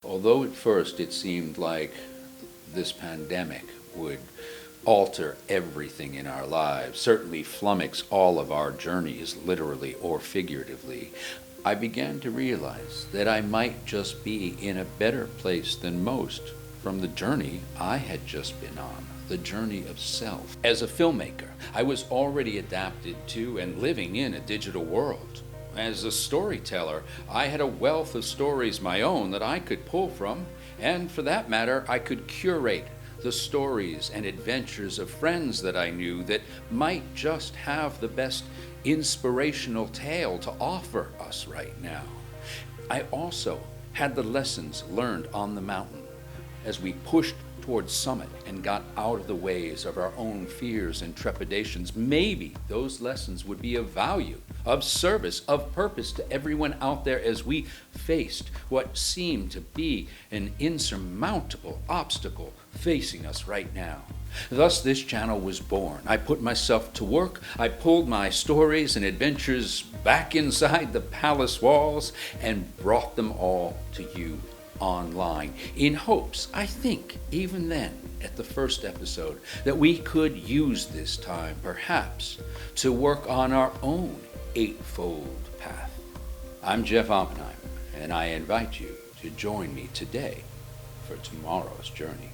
Although at first it seemed like this pandemic would alter everything in our lives, certainly flummox all of our journeys, literally or figuratively, I began to realize that I might just be in a better place than most from the journey I had just been on, the journey of self. As a filmmaker, I was already adapted to and living in a digital world. As a storyteller, I had a wealth of stories my own that I could pull from, and for that matter, I could curate the stories and adventures of friends that I knew that might just have the best inspirational tale to offer us right now. I also had the lessons learned on the mountain as we pushed towards summit and got out of the ways of our own fears and trepidations. Maybe those lessons would be of value, of service, of purpose to everyone out there as we faced what seemed to be an insurmountable obstacle facing us right now. Thus this channel was born. I put myself to work. I pulled my stories and adventures back inside the palace walls and brought them all to you online, in hopes, I think, even then, at the first episode, that we could use this time, perhaps, to work on our own eightfold path. I'm Jeff Oppenheim, and I invite you to join me today for tomorrow's journey.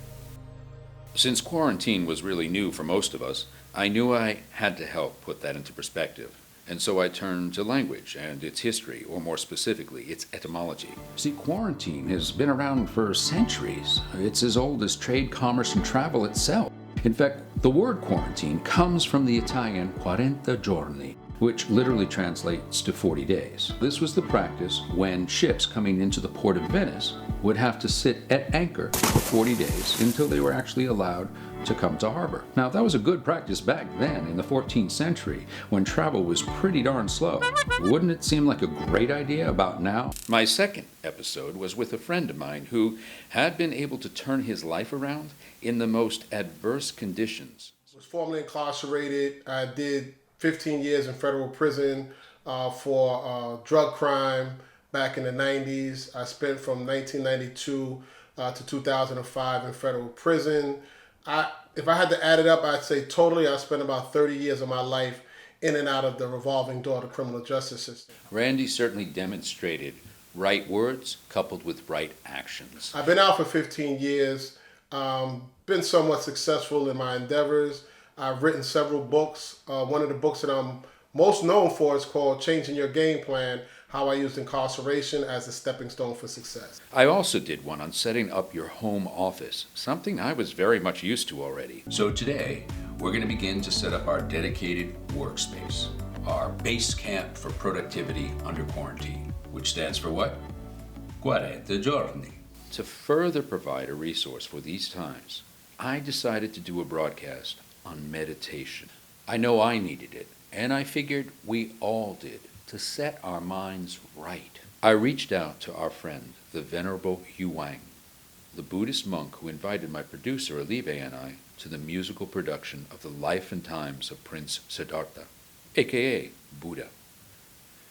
Since quarantine was really new for most of us, I knew I had to help put that into perspective. And so I turned to language and its history, or more specifically, its etymology. See, quarantine has been around for centuries. It's as old as trade, commerce, and travel itself. In fact, the word quarantine comes from the Italian 40 giorni, which literally translates to 40 days. This was the practice when ships coming into the port of Venice would have to sit at anchor for 40 days until they were actually allowed to come to harbor. Now, that was a good practice back then in the 14th century when travel was pretty darn slow. Wouldn't it seem like a great idea about now? My second episode was with a friend of mine who had been able to turn his life around in the most adverse conditions. I was formerly incarcerated. I did 15 years in federal prison for drug crime back in the 90s. I spent from 1992 to 2005 in federal prison. If I had to add it up, I'd say totally I spent about 30 years of my life in and out of the revolving door of the criminal justice system. Randy certainly demonstrated right words coupled with right actions. I've been out for 15 years, been somewhat successful in my endeavors. I've written several books. One of the books that I'm most known for is called Changing Your Game Plan, How I Used Incarceration as a Stepping Stone for Success. I also did one on setting up your home office, something I was very much used to already. So today, we're going to begin to set up our dedicated workspace, our base camp for productivity under quarantine, which stands for what? 40 giorni. To further provide a resource for these times, I decided to do a broadcast on meditation. I know I needed it, and I figured we all did, to set our minds right. I reached out to our friend, the Venerable Yu Wang, the Buddhist monk who invited my producer Olive and I to the musical production of the life and times of Prince Siddhartha, aka Buddha.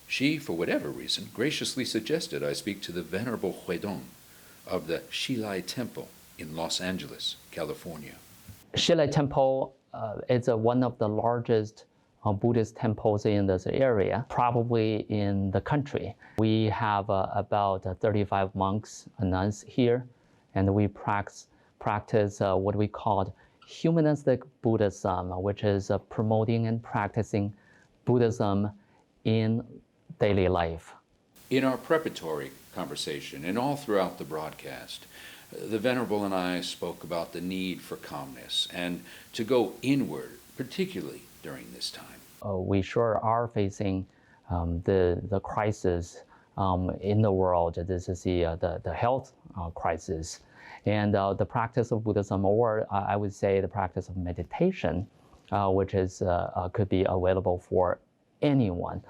She, for whatever reason, graciously suggested I speak to the Venerable Huidong of the Shilai Temple in Los Angeles, California. Shilai Temple is one of the largest Buddhist temples in this area, probably in the country. We have about 35 monks and nuns here, and we practice what we call humanistic Buddhism, which is promoting and practicing Buddhism in daily life. In our preparatory conversation and all throughout the broadcast, the Venerable and I spoke about the need for calmness and to go inward, particularly during this time. We sure are facing the crisis in the world. This is the health crisis. And the practice of Buddhism, or I would say the practice of meditation, which is could be available for anyone.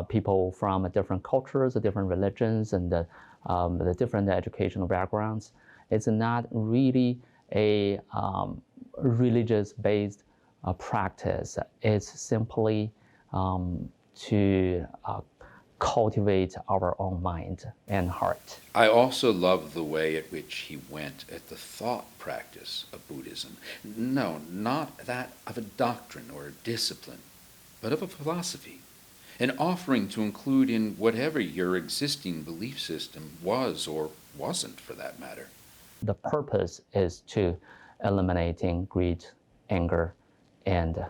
People from different cultures, different religions, and the different educational backgrounds. It's not really a religious-based practice. It's simply to cultivate our own mind and heart. I also love the way at which he went at the thought practice of Buddhism. No, not that of a doctrine or a discipline, but of a philosophy, an offering to include in whatever your existing belief system was or wasn't, for that matter. The purpose is to eliminating greed, anger, and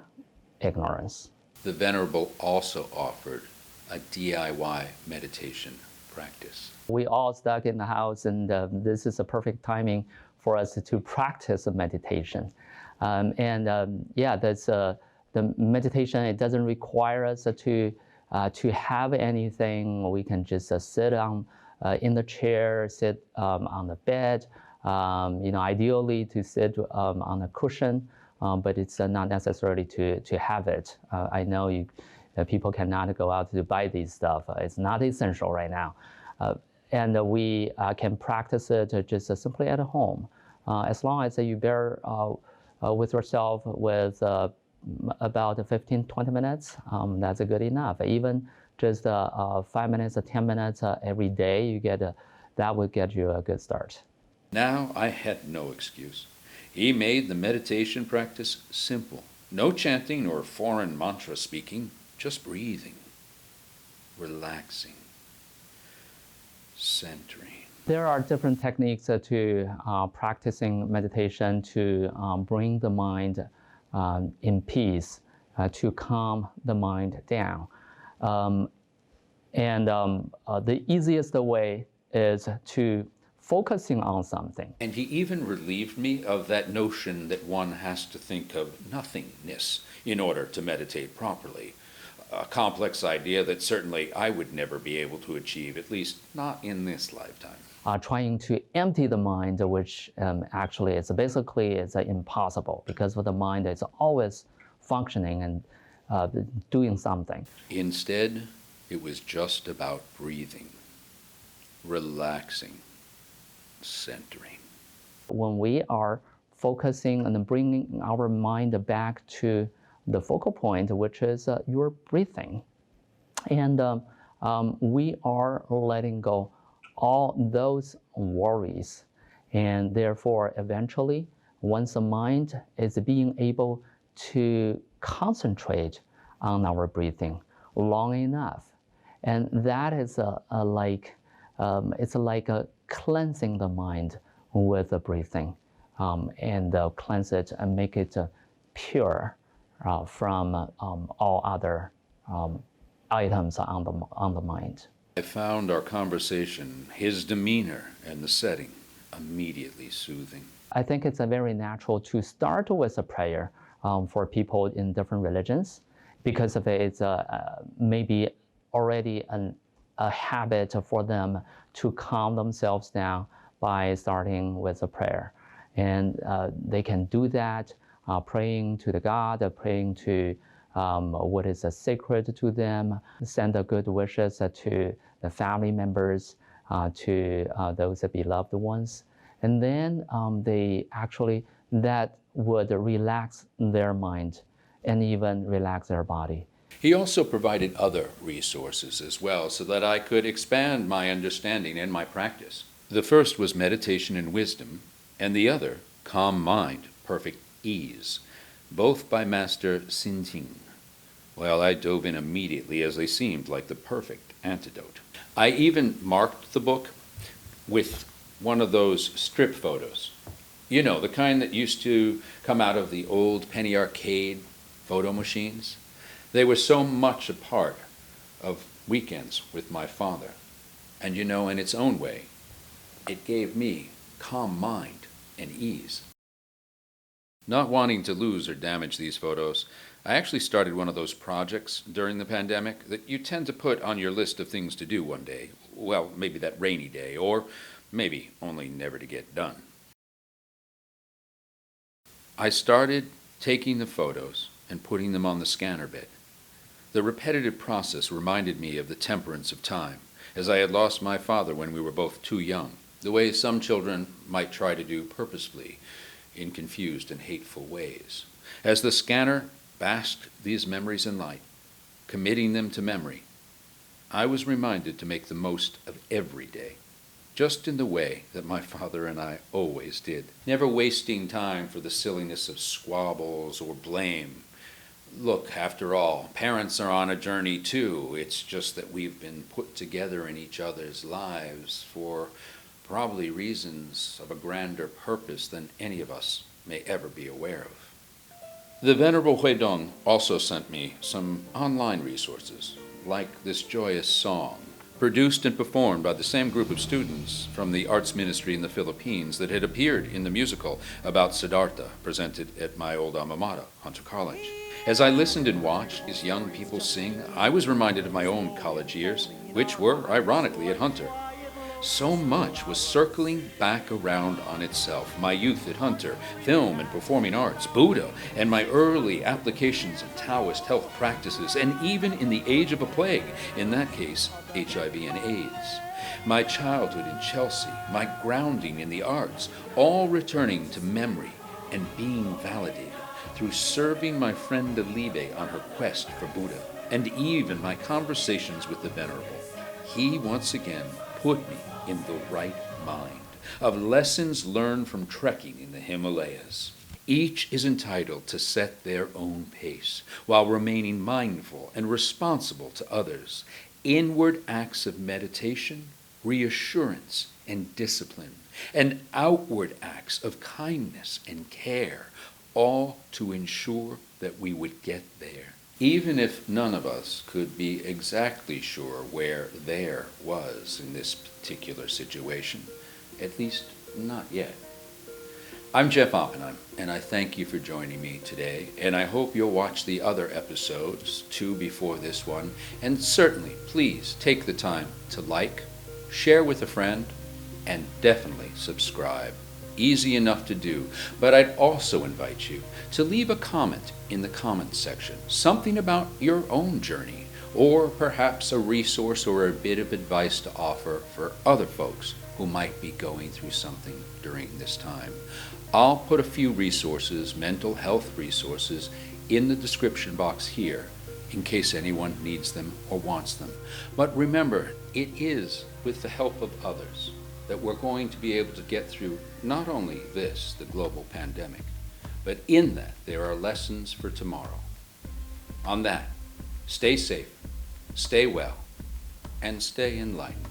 ignorance. The Venerable also offered a DIY meditation practice. We all stuck in the house, and this is a perfect timing for us to practice meditation. That's the meditation. It doesn't require us to have anything. We can just sit in the chair, sit on the bed. Ideally to sit on a cushion, but it's not necessarily to have it. I know people cannot go out to buy these stuff. It's not essential right now. And we can practice it just simply at home. As long as you bear with yourself with about 15-20 minutes, that's good enough. Even just 5 minutes or 10 minutes every day, that would get you a good start. Now I had no excuse. He made the meditation practice simple. No chanting or foreign mantra speaking, just breathing, relaxing, centering. There are different techniques to practicing meditation to bring the mind in peace, to calm the mind down. The easiest way is to focusing on something. And he even relieved me of that notion that one has to think of nothingness in order to meditate properly. A complex idea that certainly I would never be able to achieve, at least not in this lifetime. Trying to empty the mind, which actually is basically impossible, because the mind is always functioning and doing something. Instead, it was just about breathing, relaxing, centering. When we are focusing and bringing our mind back to the focal point, which is your breathing, and we are letting go all those worries, and therefore eventually, once the mind is being able to concentrate on our breathing long enough, and that is it's like a cleansing the mind with the breathing, and cleanse it and make it pure from all other items on the mind. I found our conversation, his demeanor, and the setting immediately soothing. I think it's very natural to start with a prayer for people in different religions, because of it's maybe already a habit for them to calm themselves down by starting with a prayer. And they can do that, praying to the God, praying to what is sacred to them, send good wishes to the family members, to those beloved ones. And then that would relax their mind and even relax their body. He also provided other resources as well, so that I could expand my understanding and my practice. The first was meditation and wisdom, and the other, calm mind, perfect ease, both by Master Sinting. Well, I dove in immediately, as they seemed like the perfect antidote. I even marked the book with one of those strip photos. You know, the kind that used to come out of the old penny arcade photo machines. They were so much a part of weekends with my father. And in its own way, it gave me calm mind and ease. Not wanting to lose or damage these photos, I actually started one of those projects during the pandemic that you tend to put on your list of things to do one day. Well, maybe that rainy day, or maybe only never to get done. I started taking the photos and putting them on the scanner bed. The repetitive process reminded me of the temperance of time, as I had lost my father when we were both too young, the way some children might try to do purposefully in confused and hateful ways. As the scanner basked these memories in light, committing them to memory, I was reminded to make the most of every day, just in the way that my father and I always did, never wasting time for the silliness of squabbles or blame. Look, after all, parents are on a journey too. It's just that we've been put together in each other's lives for probably reasons of a grander purpose than any of us may ever be aware of. The Venerable Huidong also sent me some online resources, like this joyous song, produced and performed by the same group of students from the arts ministry in the Philippines that had appeared in the musical about Siddhartha presented at my old alma mater, Hunter College. As I listened and watched these young people sing, I was reminded of my own college years, which were, ironically, at Hunter. So much was circling back around on itself. My youth at Hunter, film and performing arts, Buddha, and my early applications of Taoist health practices, and even in the age of a plague, in that case, HIV and AIDS. My childhood in Chelsea, my grounding in the arts, all returning to memory and being validated through serving my friend Alibe on her quest for Buddha, and even my conversations with the Venerable. He once again put me in the right mind of lessons learned from trekking in the Himalayas. Each is entitled to set their own pace while remaining mindful and responsible to others. Inward acts of meditation, reassurance, and discipline, and outward acts of kindness and care, all to ensure that we would get there. Even if none of us could be exactly sure where there was in this particular situation, at least not yet. I'm Jeff Oppenheim, and I thank you for joining me today, and I hope you'll watch the other episodes, 2 before this one, and certainly, please take the time to like, share with a friend, and definitely subscribe. Easy enough to do, but I'd also invite you to leave a comment in the comments section, something about your own journey, or perhaps a resource or a bit of advice to offer for other folks who might be going through something during this time. I'll put a few resources, mental health resources, in the description box here in case anyone needs them or wants them. But remember, it is with the help of others that we're going to be able to get through not only this, the global pandemic, but in that there are lessons for tomorrow. On that, stay safe, stay well, and stay enlightened.